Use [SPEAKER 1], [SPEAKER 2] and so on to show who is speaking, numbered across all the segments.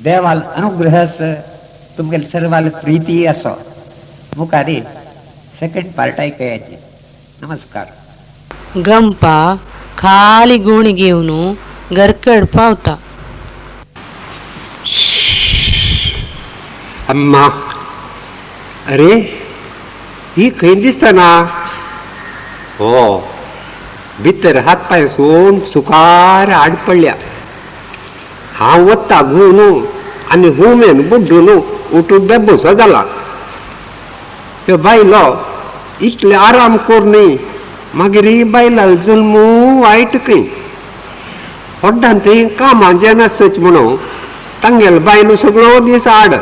[SPEAKER 1] देवाल अनुग्रहस तुमगेल सर्वाल प्रीती असो. मुखारी सेकंड पार्ट ऐकायची. नमस्कार.
[SPEAKER 2] गंपा खाली गुण घेऊन घरकड पावता.
[SPEAKER 3] अम्मा, अरे ही खंय दिसना. हो, भितर हात पाय सोन सुकार आड पडल्या. हांव वत्ता घुवन आनी हुमेन बुड्डून उठून बेबसो जाला. त्यो बायलो इतले आराम कोरनी मागीर ही बायलाल जुल्मू वायट खंय. हड्डान थंय कामां जेन्ना सच म्हणून तांगेल बायलो सगळो दीस आड.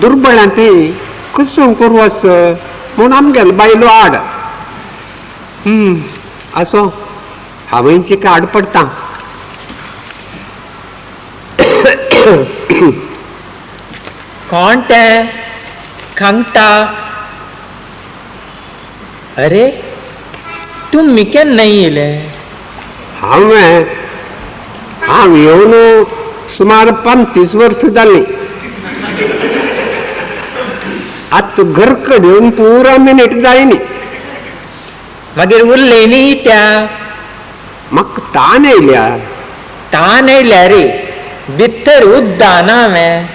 [SPEAKER 3] दुर्बळां थंय कसो करूं आस म्हूण आमगेल बायलो आड. असो हांवें चिका आड पडटा.
[SPEAKER 4] कौन ते खांगता. अरे तुम्ही केन्ना नाही येले.
[SPEAKER 3] हांव येवन सुमार 35 वर्स जालीं. आतां घर कडेन पुरा मिनीट जायनी.
[SPEAKER 4] मागीर उरले न्ही त्या.
[SPEAKER 3] म्हाका तान येयल्या.
[SPEAKER 4] तान येयल्या रे. भितर उद्दा ना हांवें.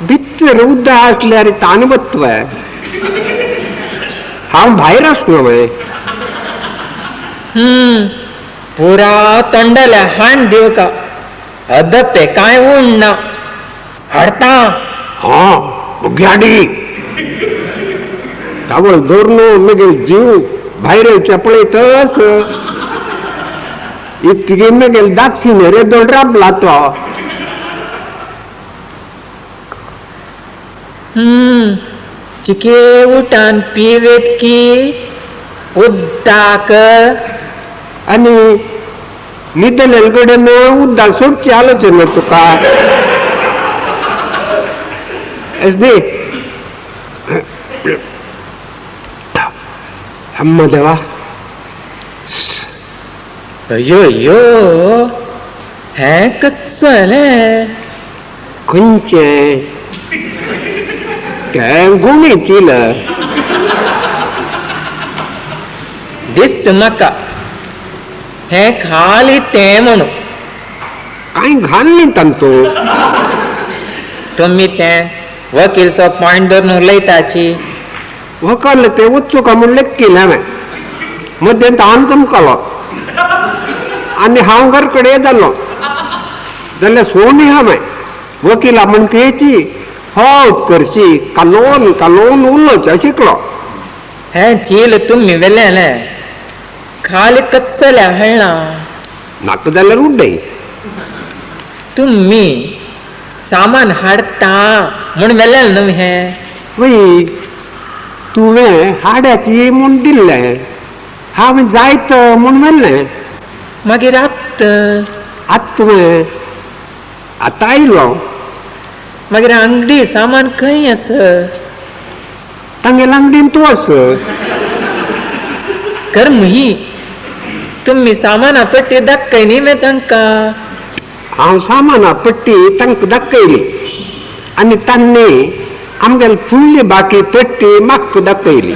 [SPEAKER 3] भितर उद्दा आसल्यार तान वत्त वय. हांव भायर आसना वय.
[SPEAKER 4] पुरा तोंडाला हाण दिव का. अदपे कांय उरना. हाडटा.
[SPEAKER 3] हा गाडी टावळ दवरून मगे जीव भायर येवचे पळयतस. इतकी मगेल दाक्षिणे रे दोन राबला तो.
[SPEAKER 4] चिके उठान पिवेत की उद्दाक.
[SPEAKER 3] आनी न्हिदलेले कडेन उद्दा सोडची आलोचना तुका. दी अम्मा देवा.
[SPEAKER 4] अयो यो हें कच्चलें.
[SPEAKER 3] खंयचें तें गुणीतील.
[SPEAKER 4] दिसत म्हाका हें खाली तें म्हणून.
[SPEAKER 3] कांय घालनी तांतू.
[SPEAKER 4] तुम्ही तें वकीलचो पॉयंट धरून उलयताची.
[SPEAKER 3] वकल ते वचूं म्हूण लेक्कील हांवें. मध्यें ताण चमकलो आनी हांव घर कडेन जालो. जाल्यार सोनी हांवें वकिला म्हणकेची हौद करची कालोवन कालोवन उलोवचें शिकलो.
[SPEAKER 4] हें चील तुम्ही वेलेलें खाली कच्चलें हाडलां.
[SPEAKER 3] नाका जाल्यार उड्डय.
[SPEAKER 4] तुम्ही सामान हाडटा म्हूण वेलेलें न्हू हें.
[SPEAKER 3] वय तुवें हाड्याची म्हूण दिल्लें. हांवें जायत म्हूण व्हेल्लें.
[SPEAKER 4] मागीर आत्ता
[SPEAKER 3] तुवें आतां आयलो.
[SPEAKER 4] मागीर अंगडी सामान खंय आस.
[SPEAKER 3] तांगेल अंगडीन तूं वच.
[SPEAKER 4] कर्म ही तुम्ही सामाना पट्टी दाखय न्ही मे तांकां.
[SPEAKER 3] हांव सामाना पट्टी तांकां दाखयली आनी तांणी आमगेल फुडली बाकी पट्टी म्हाका दाखयली.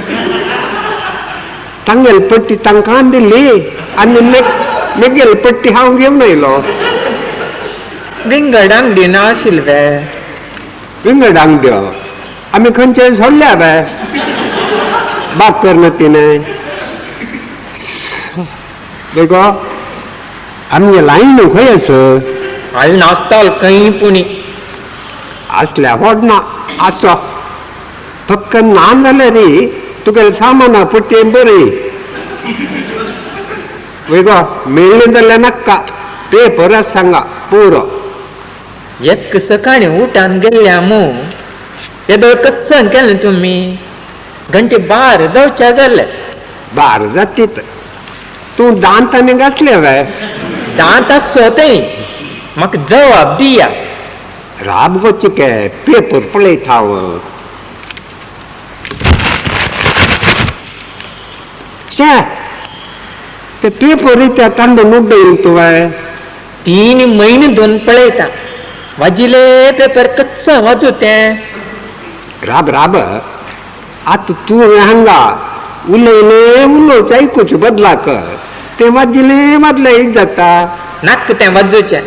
[SPEAKER 3] तांगेल पट्टी तांकां दिली आनी मेगेल पट्टी हांव घेवन येयलो.
[SPEAKER 4] विंगड अंगडी नाशिल्ले.
[SPEAKER 3] विंगड अंगड्यो आमी खंयचे सोडल्या रे बाग करना तिणें. देखो आमगे लायन न्हू खंय आस.
[SPEAKER 4] हाल नासताल खंय पुणी.
[SPEAKER 3] असल्या व्हडना आसो. फक्त ना जाल्यार तुगेले सामाना पट्टी बरी. वेगो मेळ्ळें जाल्यार नाका. पेपर आसा सांगा पुरो.
[SPEAKER 4] एक सकाळी उठान गेल्या मू येदो कच्चन केलें तुम्ही. घंटे 12 जावच्या जाले.
[SPEAKER 3] 12 जातीत. तूं दांतांनी घासले वय.
[SPEAKER 4] दांत आसो तें म्हाका जवाब दिया.
[SPEAKER 3] राब गो चिके पेपर पळयत हांव. शे ते पेपर इत्या तांडून उड्डयन तुवें.
[SPEAKER 4] 3 म्हयने दोन पळयता. वाजिले पेपर कच्च वाजू तें
[SPEAKER 3] राब राब आता तू हांगा उलयले उलोवचे ऐकूच बदला कर ते वाजिले मदले एक जाता
[SPEAKER 4] नाक तें वाजूचें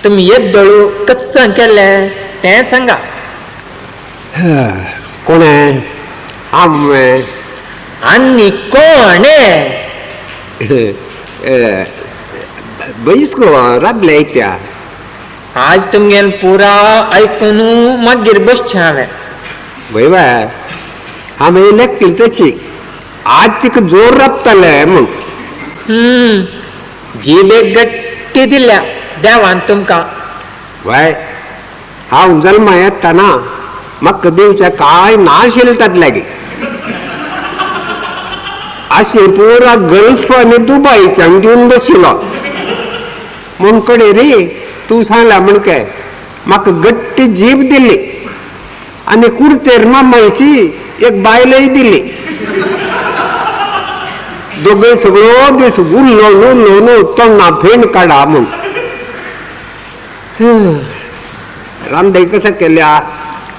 [SPEAKER 4] तुमी येद्दळू कच्च केलें तें सांगा
[SPEAKER 3] कोणे हांवें
[SPEAKER 4] आनी कोणे
[SPEAKER 3] बैस गो राबले त्या
[SPEAKER 4] आज तुमगेन पुरा आयकून मागीर बसचें हांवें
[SPEAKER 3] वयवा हांवें लेखली तशी आज तिका जोर राबताले म्हूण
[SPEAKER 4] जीबेक गट्टी दिल्या देवान तुमकां
[SPEAKER 3] वय हांव जल्मा येताना म्हाका दिवचें कांय नाशिल्लें तातलें अशें पुरा गल्फ आनी दुबयच्यान दिवन बशिल्लो म्हूण कडे रे तूं सांगला म्हण काय म्हाका गट्टी जीब दिली आनी कुर्तेर मामायची एक बायलय दिली दोगय सगळो दीस उल्लो तोंडा फेण काडा म्हूण रामदेव कसं केल्या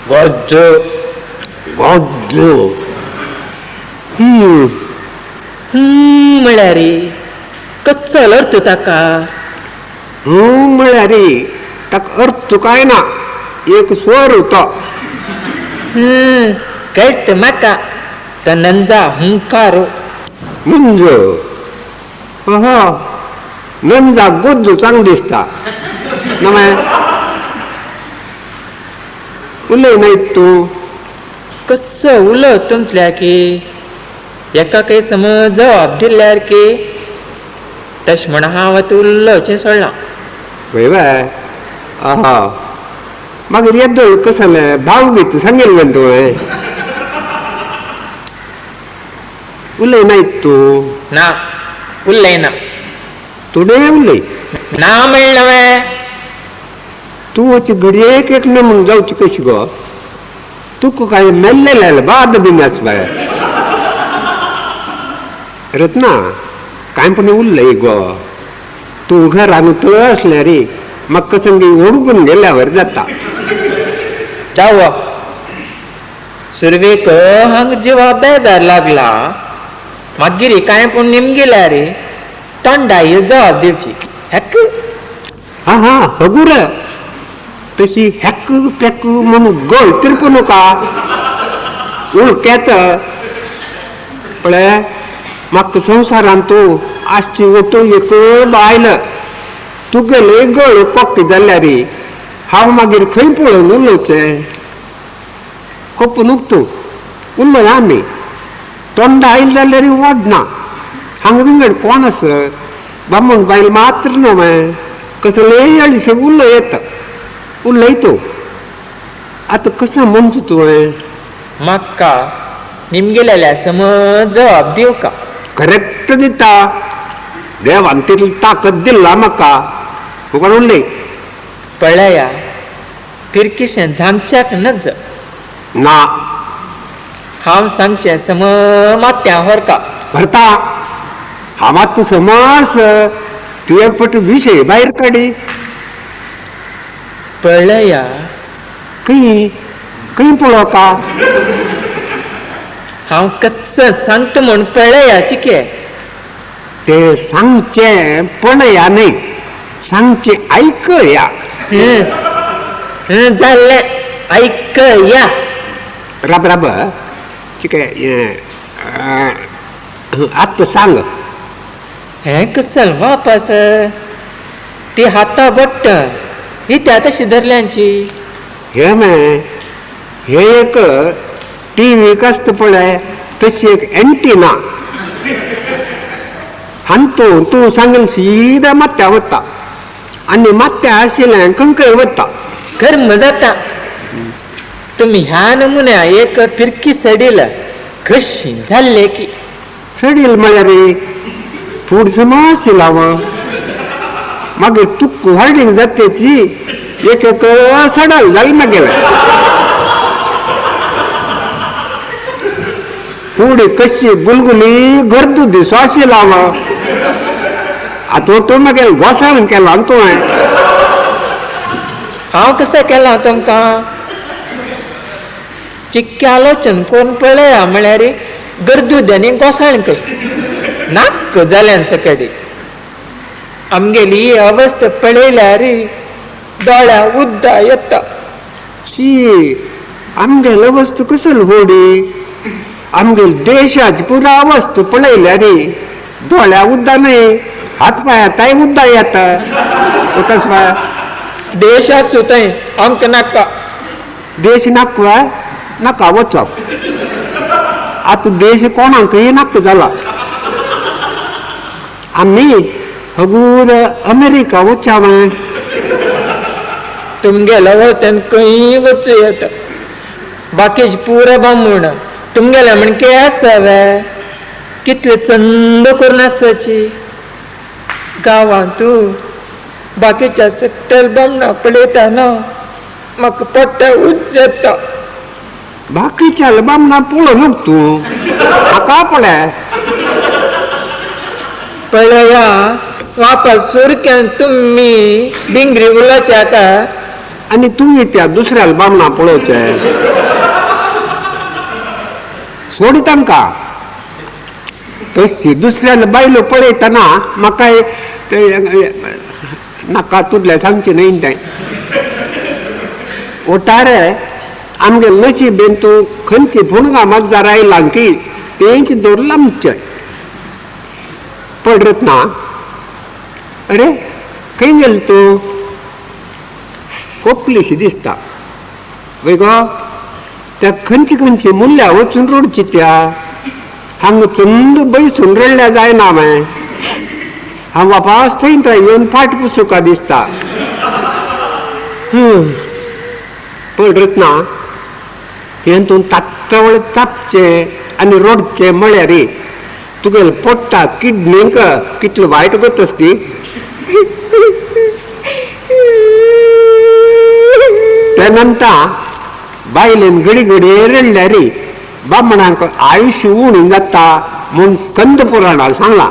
[SPEAKER 4] गोज्ज
[SPEAKER 3] गोज्ज
[SPEAKER 4] म्हळ्यार कच्चल अर्थ ताका
[SPEAKER 3] म्हळ्यार रे ताका अर्थ काय ना एक स्वर होतो
[SPEAKER 4] कळट म्हाका तो नंजा हुंकारो
[SPEAKER 3] नंज नंजा गोज्जो चांग दिसता नवे उलय नाहीत तूं
[SPEAKER 4] कच्च उलो तुमतल्या की एका काही समज जबाब दिल्यार की तश म्हण हांव आतां उल्लोचें सोडलां
[SPEAKER 3] वय मागीर येदो कसं भावगीत सांगेल म्हण तुवें उलय नाहीत तूं
[SPEAKER 4] ना उरलें ना
[SPEAKER 3] थोडे उलय
[SPEAKER 4] ना म्हणलें हांवें
[SPEAKER 3] तूं वच घडयेक एक नमून जावची कशी गो तुका काय मेल्लेले बाद बीन आसपाय रत्ना काय पण उरलंय गो तू घरान तळ असल्या रे म्हाका संगी ओडगून गेल्यावर जाता
[SPEAKER 4] जावं सुरवेक हांग जिवा बेजार लागला मागीर कांय पूण निमगेल्या रे तोंडाय जबाब दिवची हेक
[SPEAKER 3] हा हगूर तशी हेक पेक म्हणून गोळ तिरपू नका उळक्यात पळय म्हाका संवसारान तूं आसची वटू एक बायल तुगेले गळ कोक्क जाल्या रे हांव मागीर खंय पळोवन उलोवचें कोपून तूं उरलोय आमी तोंड आयले जाल्यार वडना हांगा विंगड कोण आस बामण बायल मात्र न्हय कसले अळीशे उरलो येता उरलय तूं आतां कसं म्हणचें तुवें
[SPEAKER 4] म्हाका निमगेलेल्या समज जबाब दिवका
[SPEAKER 3] करेक्ट दिता देवान तितली ताकद दिला म्हाका तुका उरलय
[SPEAKER 4] पळया फिरकिशें झामच्याक नज
[SPEAKER 3] ना
[SPEAKER 4] हांव सांगचें सम मात्या व्हरका
[SPEAKER 3] भरता हांव आतां समज तूं एक पट विशय भायर काडी
[SPEAKER 4] पळया
[SPEAKER 3] खंय खंय पळोवका
[SPEAKER 4] हांव कच्च सांगता म्हूण पळया चिके
[SPEAKER 3] ते सांगचें पळया न्हय सांगचें आयकया
[SPEAKER 4] जाल्लें आयकया
[SPEAKER 3] राब राब चिके आतां सांग
[SPEAKER 4] हें कसल वापस ती हाता बट्ट इत्या तशी धरल्यांची
[SPEAKER 3] हे हे एक टीव्ही आसता पळय तशी एक एंटिना हांतून तूं सांगन सीदा मात्या वता आनी मात्या आशिल्ल्यान खंय वता
[SPEAKER 4] कर्म जाता तुमी ह्या नमुन्या एक फिरकी सडील कशी जाल्ले की
[SPEAKER 3] सडील म्हळ्यार रे फुडसो माशिलाव मागीर तुक वाडीक जातेची एक एक सडल जाल मागेले फुडें कशी गुलगुली गर्द दिसो आशिलाव आतां तो मागीर घोसाळून केला तुवें
[SPEAKER 4] हांव कसो केला तुमकां चिक्के आलोचन कोण पळया म्हळ्यार गर्दुद्यांनी गोसाळण कर नाक जाल्यान सकडी आमगेली ही अवस्था पळयल्यार दोळ्या उद्दा येता.
[SPEAKER 3] शी आमगेल अवस्था कसल होडी आमगेल देशाची पुरा अवस्था पळयल्यार दोळ्या उद्दा न्हय हात पायाताय उद्दा येता. कस
[SPEAKER 4] देश आसूं थंय आमकां नाका.
[SPEAKER 3] देश नाका नाका वचप आतां देश कोणाकय नाका जाला. आमी हगूर अमेरिका वचावें.
[SPEAKER 4] तुमगेल्या वळत्यान खंय वचूं येता. बाकीचे पुरे बामूण तुमगेल्या म्हण के आसावे कितले चंद करून आसाची गांवांत बाकीच्या सकयल बामणां पळयतना म्हाका पोट्टा उच येता.
[SPEAKER 3] बाकीच्या बामणा पळो न्हू तूं म्हाका पळय
[SPEAKER 4] पळया वापस सुरक्यान तुमी भिंगरी उलोवचे आता
[SPEAKER 3] आनी तूं त्या दुसऱ्या बामणा पळोवचे. सोड तांकां तशी दुसऱ्या बायलो पळयतना म्हाका नाका तुदले सांगचे न्हय तें ओटारे आमगे नशीबेन तूं खंयची फुणगा मजार आयलां की तेंच दवरलां आमचें. पड रत्ना अरे खंय गेल तूं कोपलीशी दिसता वय गो. त्या खंयची मुल्ल्या वचून रोडची त्या हांगा चंद बैसून रडल्या जायना माय. हांव वापस थंय येवन फाट पुसुका दिसता. पड रत्ना हें तूं तात्तवळ तापचे आनी रडचे म्हळ्यार तुगेल पोट्टा किडनीक कितले वायट गतस ती. त्या नंतर बायलेन घडी घडी रडल्यार बामणांक आयुश्य उणी जाता म्हूण स्कंद पुराणां सांगलां.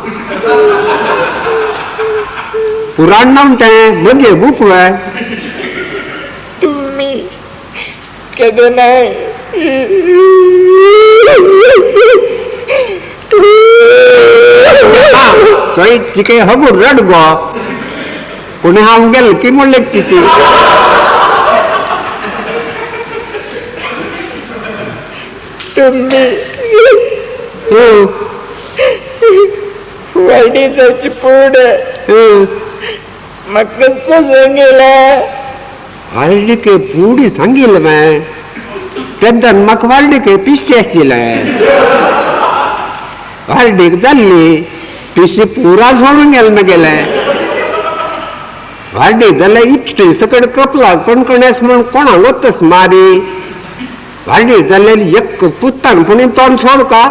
[SPEAKER 3] पुराण नांव तें मगे बूक वय.
[SPEAKER 4] तुमी केदो नाय
[SPEAKER 3] चोय तिके हगूर रड गो पूण हांव गेल की म्हणलें तिची.
[SPEAKER 4] तुमी वायटी जावची फुडें म्हाका कसो सांगला.
[SPEAKER 3] वाळडिके फुडी सांगिल्लें माय तेन्ना म्हाका वाळडिके पिशे आशिल्लें. वाळडीक जाल्ली पिशे पुरा सोडून गेलें मगेलें. वाळडी जाल्यार इतली सकड कपला कणकणेस म्हूण कोणाक वतस मारी. वाळडी जाल्यार एक पुत्तान पूण तोंड सोड का.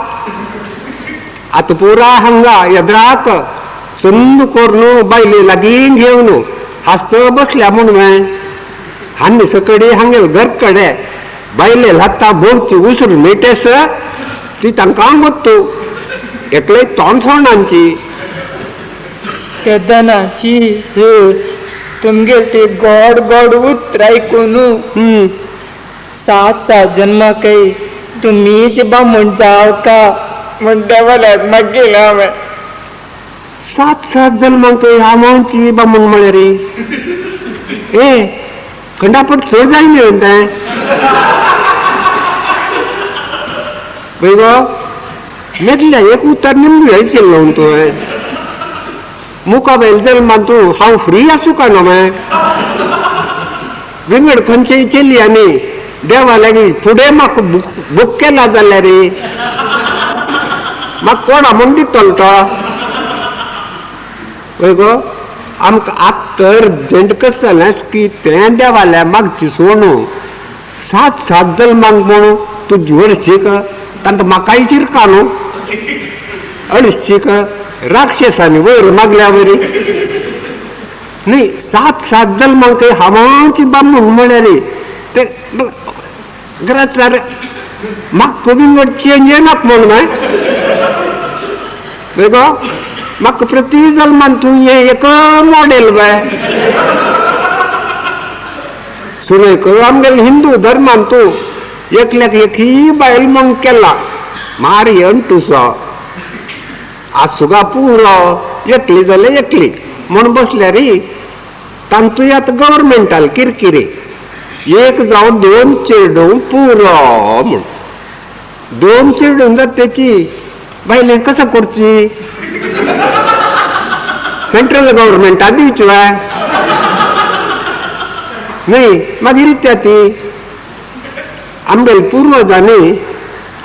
[SPEAKER 3] आतां पुरा हांगा येद्राक चंद करून बायली लागीं घेवन हास्त बसल्या म्हूण माय. हांनी सकडी हांगेल घरकडे बायले लागता भोवची उसर मेटेस ती तांकां गोत्तू एकले तोंड सोडनांची.
[SPEAKER 4] केदनाची तुमगे ते गोड गोड उतर आयकून 7 जन्माकय तुमीच बामूण जाव का म्हण देवाल्याक मागीला हांवें.
[SPEAKER 3] 7 जन्मांक आमांची बामूण म्हळ्यार ए खंडापट चड जाय न्ही तें. पळय गो मेदल्या एक उतर निमगे आशिल्लो न्हू तुवें. मुखावेल जल्मान तूं हांव फ्री आसूं काय न्हू माय. विंगड खंयचेय चलयांनी देवा लागीं फुडें म्हाका बूक केला जाल्यार म्हाका कोणा म्हूण दितलो तो. पळय गो आमकां आतां अर्जंट कशें जालें की तें देवाल्या मागची सोडून 7 जल्मांक म्हूण तुजी हळशीक तांकां म्हाकाय शिरका न्हू. हळशीक राक्षसांनी वयर मागल्या वरी न्ही. 7 जल्मांक हांवांची बामूण म्हळ्यार ते घरांतल्यार म्हाका विंगड चेंज येनात म्हूण माय. पळय गो म्हाका प्रती जल्मान तूं हें एक मॉडेल बाय. सुरय आमगेल हिंदू धर्मान तू एकल्याक एक ही बायल मग केला मारी अंटूस आसुगा पुरो एकली जाल्यार एकली म्हण बसल्या रे तांतू आतां गव्हर्मेंटाल किरकिरे एक जावन 2 चेडूं पुरो म्हण 2 चेडूं जात त्याची बायलें कसं करची सेंट्रल गव्हर्मेंटान दिवची वाय न्ही मागीर त्या ती आमगेल पुर्वजांनी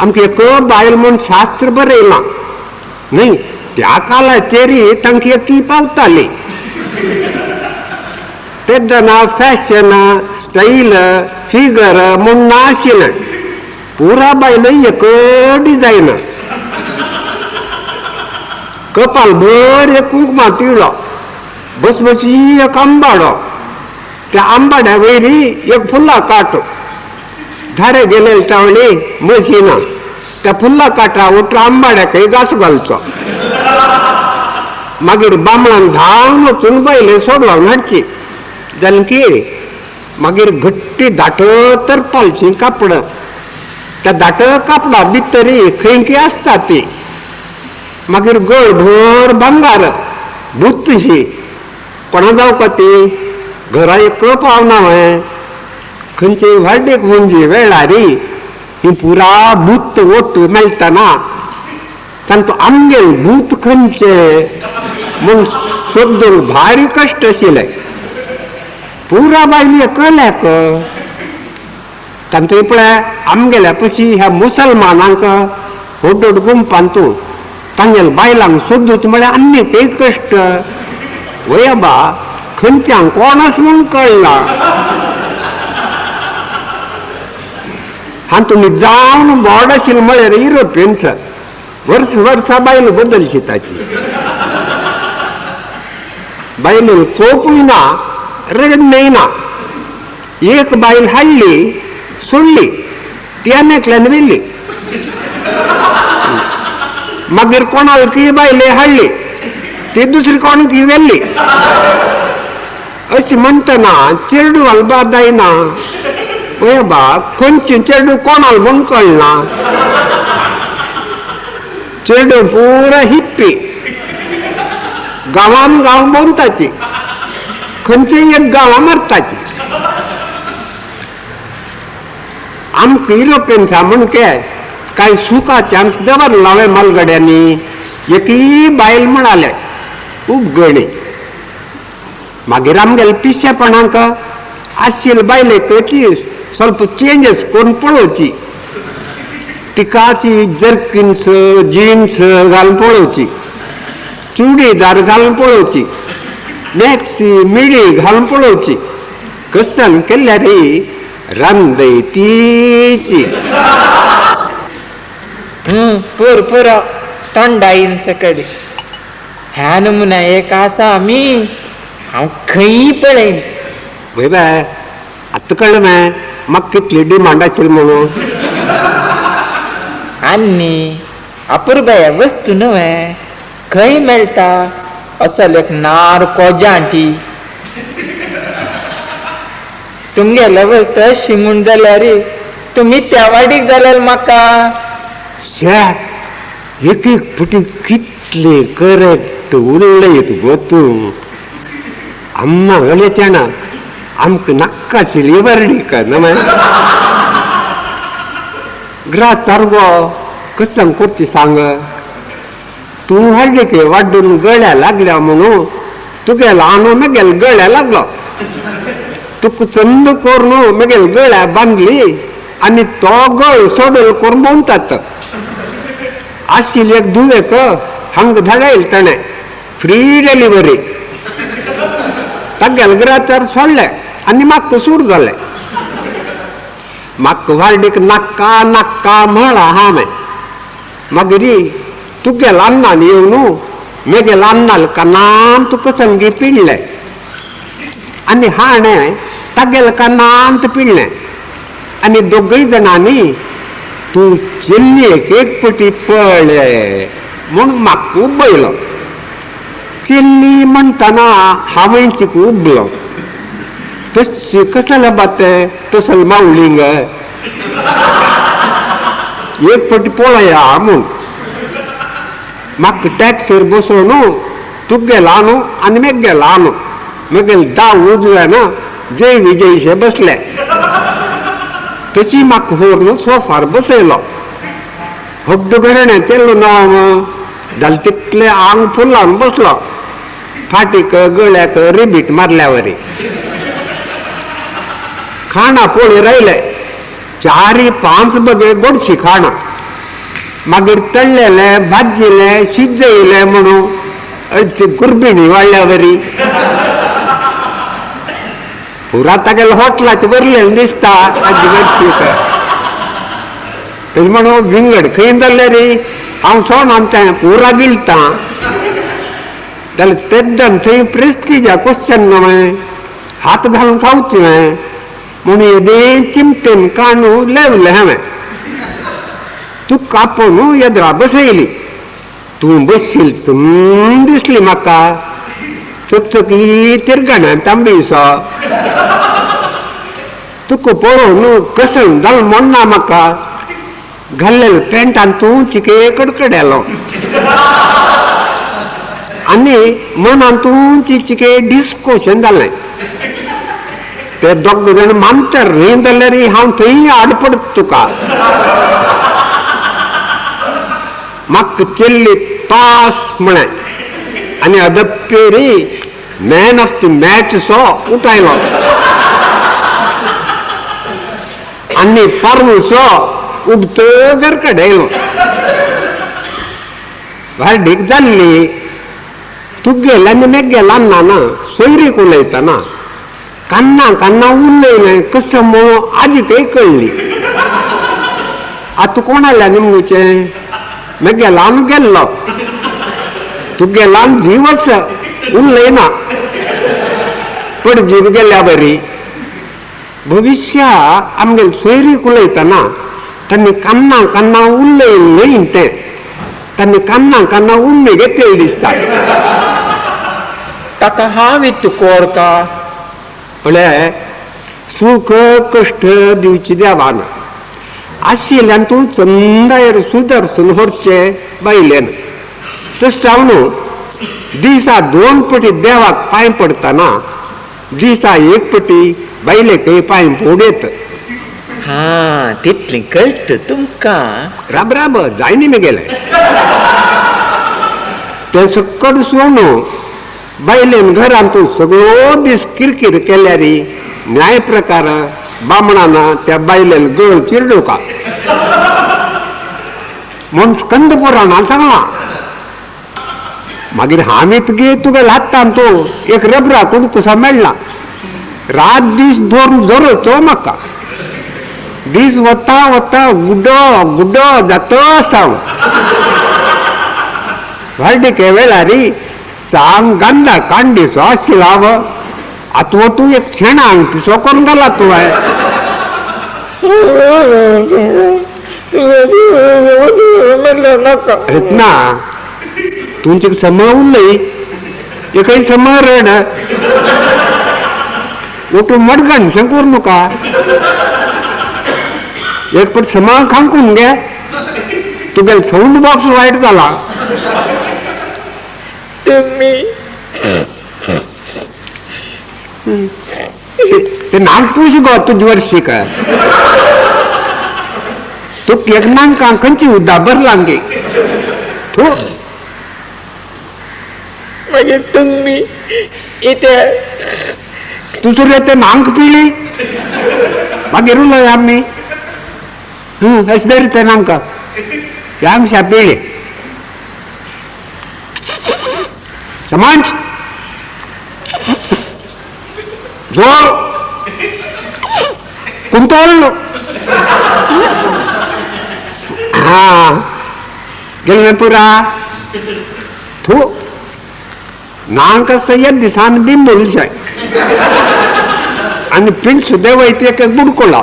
[SPEAKER 3] आमकां एक बायल म्हूण शास्त्र बरयलां न्ही त्या काळाचेरी तांकां एकी पावताली तेन्ना फॅशन स्टाईल फिगर म्हूण नाशिल्लें पुरा बायल एक डिजायन कपाल भर एक कुंकमा तिळो बसबशी एक आंबाडो त्या आंबाड्या वयरी एक फुल्ला काट धारे गेले टावणी मशीन त्या फुल्ला काटा उतर आंबाड्याकय घास घालचो मागीर बामणान धांवन वचून बायले सोडवान हाडची जालें की मागीर घट्टी दाट तरपालची कापड त्या दाट कापडा भितरी खंयकी आसता ती मागीर गळभर भांगार भूतशी कोणा जावका ती घरा एक पावना हांवें खंयचे वाड्डेक म्हणजे वेळारी ही पुरा भूत ओट मेळटना तांकां आमगेल भूत खंयचे म्हूण सोदूंक भारी कश्ट आशिल्ले पुरा बायली कळल्याक तांचो पळय आमगेल्या पशी ह्या मुसलमानांक होड गुंपान तूं तांगेल बायलांक सोदूच म्हळ्यार आनीक एक कश्ट वयबा खंयच्यान कोणास म्हूण कळना हां तुमी जावन बोर्ड आशिल्ले म्हळ्यार युरोपियन्स वर्सा बायल बदलची ताची बायलेन कोपूय ना रडणय ना एक बायल हाडली सोडली ती आनेकल्यान व्हेली मागीर कोणाल बायले हाडली ती दुसरी कोणाकी व्हेली अशी म्हणटना चेडू हलबा जायना पळय बा खंयची चेडू कोणाल म्हूण कळना चेडू पुरा हिप्पी गांवान गांव बोंताची खंयचेय एक गांवा मारताची आमकां युरोपियन्सा म्हूण काय सुका चान्स दवरला हांवें मालगड्यांनी एकी बायल म्हणाले उपगणी मागीर आमगेले पिशेपणाक आशिल्ले बायलेची ಸ್ವಲ್ಪ चेंजेस करून पळोवची तिकाची जर्किन्स जीन्स घालून पळोवची चुडीदार घालून पळोवची मॅक्सी मिडी घालून पळोवची कसन केल्यार रांदैतीची
[SPEAKER 4] पुर तोंडाईन सकट ह्या नमुना एक आसा आमी हांव खंय पळयन
[SPEAKER 3] वय बाय आतां कळ्ळें मॅ म्हाका कितली डिमांड आशिल्ली म्हणून
[SPEAKER 4] आनी अपुरबाय वस्तू न्हय खंय मेळटा असो एक नार कोजांटी तुमगेले वस्त अशी म्हूण जाल्यार तुमी त्या वाडीक जाल्यार म्हाका
[SPEAKER 3] एक एक फुटी कितले करेक्ट उलयत गो तूं अम्मा गलेच्याना आमकां नाक्काशिल्ली बरडी कर न्हय ग्राचार गो कसांग करची सांग तूं हाडली की वाडून गळ्या लागल्या म्हणून तुगेलो आणू मगेल गळ्या लागलो तुका चंद करून मगेल गळ्या बांदली आनी तो गळ सोडल करून बोंतात आशिल्ली एक दुवेक हांगा धाडयले ताणें फ्री डिलिव्हरी तागेले ग्राचार सोडले आनी म्हाका सूट जालें म्हाका वाडीक नाक्का नाक्का म्हळा हांवें मागीर तुगेले अन्नान येवन मगेले अन्नाल कानान तुका संगी पिळ्ळें आनी हाणें तागेले कानांत पिळ्ळें आनी दोगूय जाणांनी तूं चिल्लेक एक पटी पळ्ळें म्हूण म्हाका उबयलो चिल्ली म्हणटना हांवें तिका उबलो तशी कशाला बात तसल माऊलिंग एक पटी पोळया म्हणून म्हाका टॅक्सीर बसोवन तू गेला न्हू आनी मी गेला न्हू मगेल दाव उजव्या ना जय विजयशे बसले तशी म्हाका व्हरून सोफार बसयलो हब्द घराण्याचें नांव जालें तितले आंग फुल्लावन बसलो फाटीक गळ्याक रिबीट मारल्या वरी खाणा पोळी राहिले 4-5 बगे गोडशी खाणा मागीर तळलेले भाजिले शिजयले म्हणून अशी गुरबिणी वाळल्या वरी पुरा तागेले हॉटेलाचे भरलेले दिसता ताजी गोडशीक तशें म्हणून विंगड खंय जाल्ले रे हांव सोन तें पुरा गिलता जाल्यार तेद्दान थंय प्रेस्टिजा क्वेश्चन न्हय हात घालून खावचें म्हणून येदें चिमटेन कांदू लेवले हांवें तू कापून येद्रा बसयली तूं बसशील सुम दिसली म्हाका चकचकी तिरगण्या तांबीसो तुका पळोवन कसन जालें म्हणना म्हाका घाल्लेले पॅन्टान तूं चिके कडकडेलो आनी मनान तूं चिके डिस्कोशन जालें ते दोग जाण मानतर न्ही जाल्यार हांव थंय आडपडत तुका म्हाका चिल्ली पास म्हणे आनी अदप्पेरी मॅन ऑफ द मॅच सो उठायलो आनी परमू सो उबतो गरकडेलो वाडीक जाल्ली तू गेला आनी मी गेला ना सोयरीक उलयतना कान्ना उरलयलें कसं म्हणून आजी काही कळली आता कोणाल्या निमगेचें मी गेला आनी गेल्लो तू गेला आनी जीवच उरलयना पडजीत गेल्या बरी भविष्या आमगेल सोयरीक उलयतना तांणी कान्ना उरलयलें तें तांणी कान्ना उण्णी घेतलेली दिसता
[SPEAKER 4] ताका हांव तू कोरता
[SPEAKER 3] म्हळ्यार सुख कश्ट दिवची देवान आशिल्ल्यान तूं चंदायर सुदर्शन व्हरचे बायलेन तशें हांव न्हू दिसा 2 पटी देवाक पांय पडतना दिसा 1 पटी बायलेकय पांय पडयत
[SPEAKER 4] हा तितलें कळट तुमकां
[SPEAKER 3] राब जायनी म्हगेलें ते सकट सोन बायलेन घरान तूं सगळो दीस किरकिर केल्यार न्याय प्रकार बामणान त्या बायलेन गळ चिरडोका म्हूण स्कंद पुराणान सांगलां मागीर हांव इतके तुगे लागता तूं एक रबरा कुडू तसो मेळ्ळा रात दीस धरून जरोचो म्हाका दीस वता गुड्डो जातो साव वाडीके वेळार चांग गांदा कांडीसो आशिल्लो हांव आतां तूं एक शेणांक तिसो करून गेला तूं ना तुमचे समय उरलय एकय समय रड तूं मडगण शें करूं नका एक पट समा खांकून घे तुगेल साऊंड बॉक्स वायट जाला ते नागपूस गो तुझे वर्षी का तू केकनांका खंयची उद्दा भरला गे तू
[SPEAKER 4] मागीर तुमी इथे
[SPEAKER 3] तुसरे ते नांग पिळी मागीर उलय आमी अशें धरी ते नांका आमच्या पिळी समाज जोर कुंतोल हा गेले पुरा थू नांक सय्यद दिसान बिन बोलशाय आणि पिंड सुद्धा वैते एक बुडकोला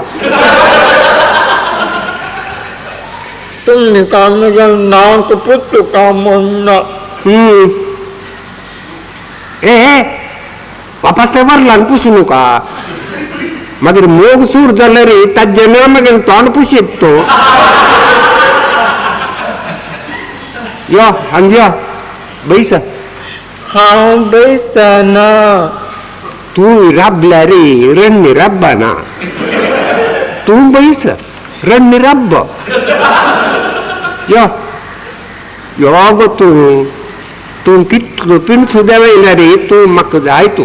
[SPEAKER 4] तुम्ही काम नाक पुट्टू काम म्हणणं
[SPEAKER 3] ए वापस वरला पुसू नका मागीर मोग सूर जालो रे ताजे मागीर तोंड पुशीत तो यो हांग यो बैस
[SPEAKER 4] हांव बैसना
[SPEAKER 3] तू राबला रे रण्णी राब्बा ना तू बैस रण्णी राब्ब यो यो गो तू कितलो पिण सुद्धा वयला रे तू म्हाका जाय तू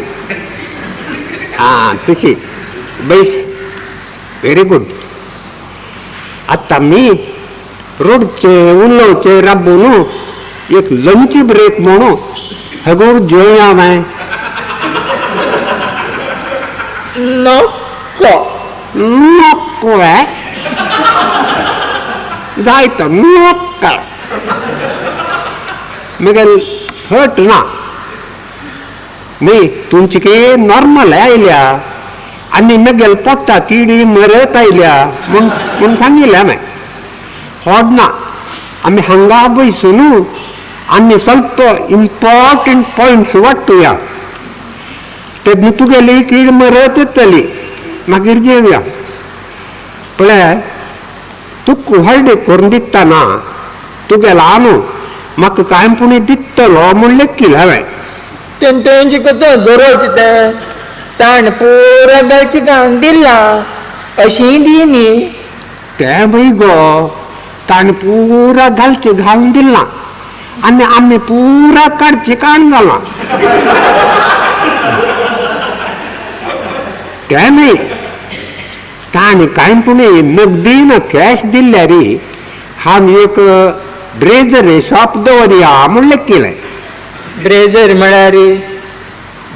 [SPEAKER 3] तशी बैस व्हेरी गुड आता मी रोडचे उल्लवचे राबून एक लंच ब्रेक म्हणून हगोर जेवया माय
[SPEAKER 4] नको
[SPEAKER 3] नको जाय तर नको मगर हट ना मी तुमची की नॉर्मल आयल्या आणि मगेल पोट्टा किडी मरत आयल्या म्हूण सांगिल्ल्या माय होड ना आमी हांगा बसून आनी ಸ್ವಲ್ಪ इंपॉर्टंट पॉइंट्स वाटूया तेन्ना तुगेली कीड मरत येतली मागीर जेवया पळय तुका हळडी करून दितना तुगेलो आनू म्हाका कांयपुणी दितलो म्हूण लेखील हांवें
[SPEAKER 4] तेंची कतो गरज ते ताण पुरा घालची घालून दिला अशी दी न्ही
[SPEAKER 3] ते बी गो ताणें पुरा घालची घालून दिला आनी आमी पुरा काडची काण घालां ते न्ही ताणें कांयपुणी नगदीन कॅश दिल्ल्या रे हांव एक ब्रेजर शॉप दवरया म्हूण लेखिलें
[SPEAKER 4] ब्रेजर म्हळ्यार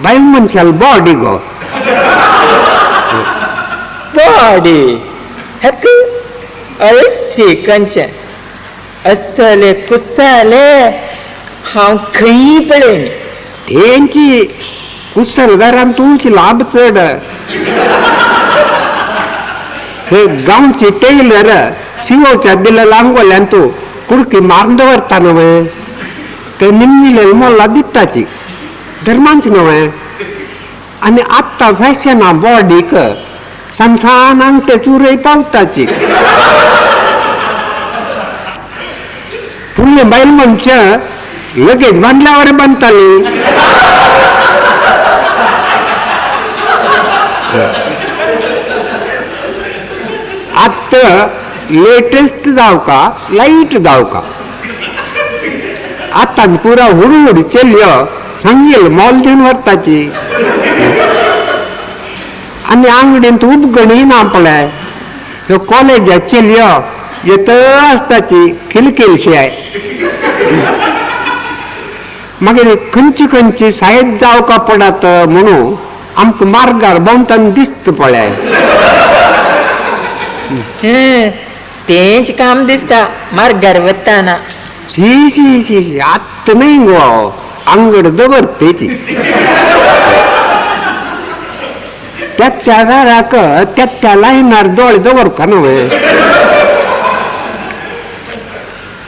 [SPEAKER 3] बायल मनशाल बॉडी गो
[SPEAKER 4] बॉडी हेक अळशी कंचे असले कुसले हांव खंय पळयन
[SPEAKER 3] तेंची कुसलदारान तुमची लाभ चड हे गांवची टेलर शिवोच्या दिल्या लांगोल्यान तूं कुडकी मारून दवरता न्हय ते निमनिले मोला दिताची धर्मांच न्हय आनी आत्ता फॅशना बॉडीक संसान अंगठे चुरय पावताची पूण बायल मनशां लगेच बांदल्यावर बांदताली आत्ता लेटेस्ट जावका लाईट जावका आता पुरा हुडहुड चेल्यो सांगेल मोल दिवन व्हरताची आनी आंगडींत उबगणी ना पळय ह्यो कॉलेजा चेल्यो येत आसताची खिलखिलशाय मागीर खंयची खंयची सायज जावका पडत म्हणून आमकां मार्गार भोंवतना दिसता पळय
[SPEAKER 4] तेंच काम दिसता मार्गार वताना
[SPEAKER 3] शी शी शी शी आत्ता न्हय गो आंगड दवर तेची त्या घराक त्या लायनार दोळे दवरका न्हय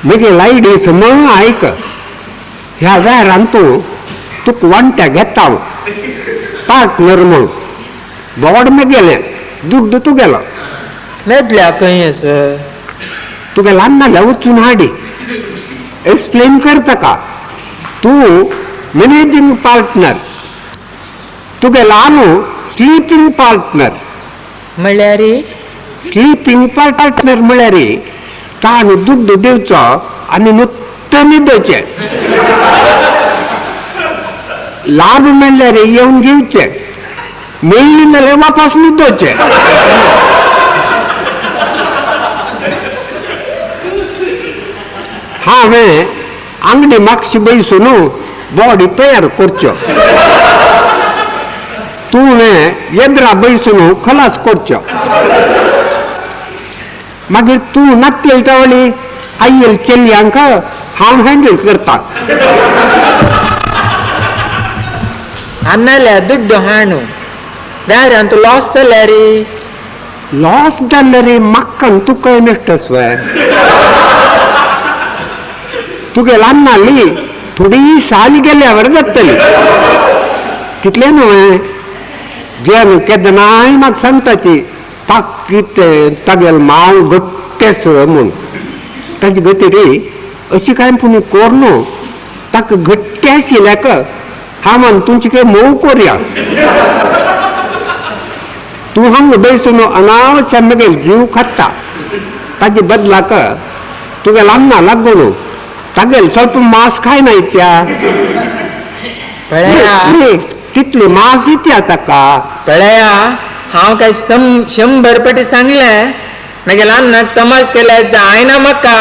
[SPEAKER 3] मगे लायडी सम आयक ह्या वेळान तुका वांट्या घेता पार्टनर म्हूण बोड मगेलें दुड्ड तुगेलो
[SPEAKER 4] मेदल्या खंय आस
[SPEAKER 3] तुगे ल्हान नाल्या वचून हाडी एक्सप्लेन करता का तूं मॅनेजिंग पार्टनर तुगे ल्हानू स्लीपिंग पार्टनर
[SPEAKER 4] म्हळ्यार
[SPEAKER 3] स्लीपिंग पार्टनर म्हळ्यार ताणू दुड्ड दिवचो आनी नुत्त न्हिदचें लाभ मेळ्ळ्यार येवन घेवचें मेळ्ळी जाल्यार वापस न्हिदचें हांवें आंगडी मागशी बसून बॉडी तयार करच्यो तुवें येद्रा बसून खलास करच्यो मागीर तूं नातेल टावली आयेल चेल्यांक हांव हँडल करता
[SPEAKER 4] आनाल्या दुड्ड हाणू दारान तूं लॉस जाल्यार
[SPEAKER 3] लॉस जाल्ले रे म्हाका तुका नश्ट स्वय तुगे ल्हान नाली थोडी साल गेल्यावर जातली तितले न्हय जेन केदनाय म्हाका सांगताची ताक कितें तागेल मांव घट्टेस म्हूण ताची गती रे अशी कांय पुणी कोर न्हू ताका घट्टे आशिल्ल्याक हांव म्हण तुमचे कितें मोव कोरया तूं हांगा बसून अनावश्यक मगेल जीव खात्ता ताजे बदलाक तुगेल अन्ना लागून तागेल ಸ್ವಲ್ಪ मांस खायना इत्या तितली मांस इत्या ताका
[SPEAKER 4] पळया हांव काय 100 फाटी सांगलें मागीर अन्नाक तमाश केल्यार जायना म्हाका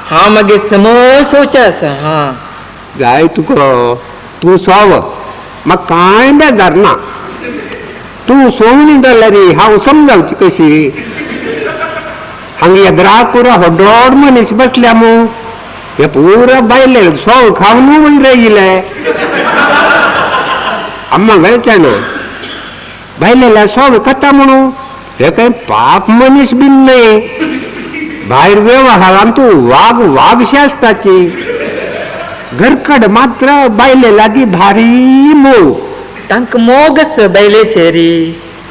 [SPEAKER 4] हांव मागीर समज सोचा आसा हा
[SPEAKER 3] जाय तुका तूं सोव म्हाका कांय बेजार ना तूं सोवणी जाल्यार हांव समजावची कशी हांगा येद्राक पुरो होडोड मनीस बसल्या मू हे पुरो बायले सोव खावन वयर येयले अम्मा घालच्या ना बायलेल्या सोव खाता म्हणू हे काय पाप मनीस बीन न्ही भायर वेव्हारांत तूं वागशी आसताची घरकड मात्र बायले लागी भारी मोग
[SPEAKER 4] तांकां मोग आसा बायलेचेरी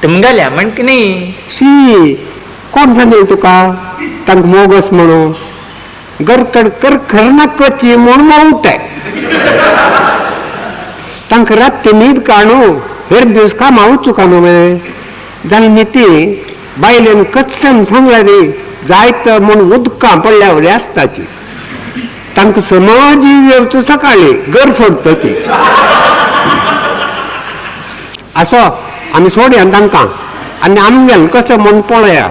[SPEAKER 4] तुमगेल्या म्हणटा न्ही
[SPEAKER 3] शी कोण सांगेल तुका तांकां मोगस म्हणून घरकड करखर नाकची म्हूण मावताय तांकां रातची न्हीद काणू हेर दीस कामां वचूं का न्हू जाल्यार न्ही ती बायलेन कच्चन सांगल्यार जायत म्हूण उदकां पडल्या वरी आसताची तांकां समज येवचो सकाळी घर सोडपाची असो आमी सोडया तांकां आनी आमगेल कशें म्हूण पळया